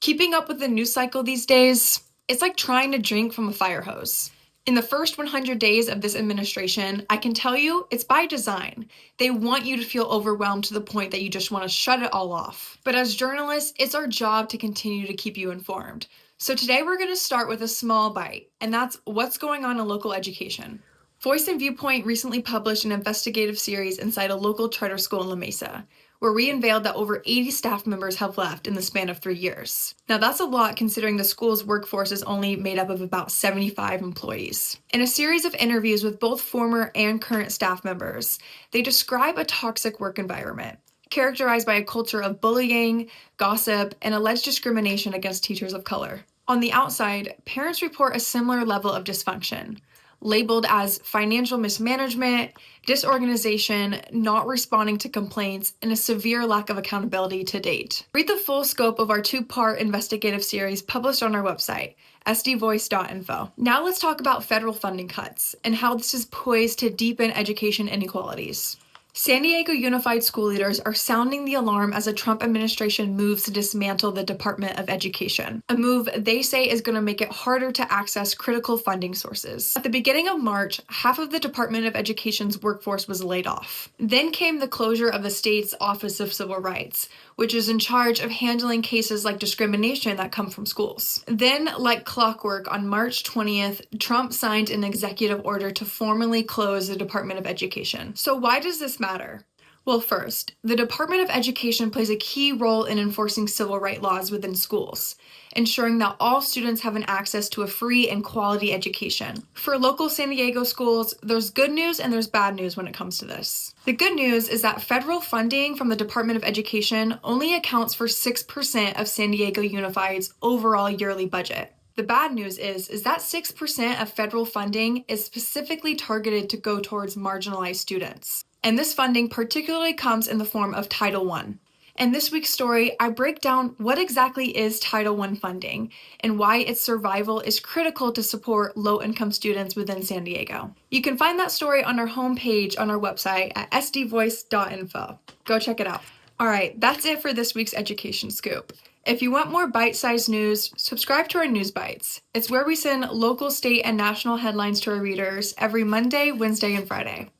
Keeping up with the news cycle these days, it's like trying to drink from a fire hose. In the first 100 days of this administration, I can tell you it's by design. They want you to feel overwhelmed to the point that you just want to shut it all off. But as journalists, it's our job to continue to keep you informed. So today we're going to start with a small bite, and that's what's going on in local education. Voice and Viewpoint recently published an investigative series inside a local charter school in La Mesa, where we unveiled that over 80 staff members have left in the span of 3 years. Now that's a lot considering the school's workforce is only made up of about 75 employees. In a series of interviews with both former and current staff members, they describe a toxic work environment, characterized by a culture of bullying, gossip, and alleged discrimination against teachers of color. On the outside, parents report a similar level of dysfunction, labeled as financial mismanagement, disorganization, not responding to complaints, and a severe lack of accountability to date. Read the full scope of our 2-part investigative series published on our website, sdvoice.info. Now let's talk about federal funding cuts and how this is poised to deepen education inequalities. San Diego Unified School leaders are sounding the alarm as the Trump administration moves to dismantle the Department of Education, a move they say is going to make it harder to access critical funding sources. At the beginning of March, half of the Department of Education's workforce was laid off. Then came the closure of the state's Office of Civil Rights, which is in charge of handling cases like discrimination that come from schools. Then, like clockwork, on March 20th, Trump signed an executive order to formally close the Department of Education. So why does this matter? Well, first, the Department of Education plays a key role in enforcing civil rights laws within schools, ensuring that all students have an access to a free and quality education. For local San Diego schools, there's good news and there's bad news when it comes to this. The good news is that federal funding from the Department of Education only accounts for 6% of San Diego Unified's overall yearly budget. The bad news is that 6% of federal funding is specifically targeted to go towards marginalized students. And this funding particularly comes in the form of Title I. In this week's story, I break down what exactly is Title I funding and why its survival is critical to support low-income students within San Diego. You can find that story on our homepage on our website at sdvoice.info. Go check it out. All right, that's it for this week's Education Scoop. If you want more bite-sized news, subscribe to our News Bites. It's where we send local, state, and national headlines to our readers every Monday, Wednesday, and Friday.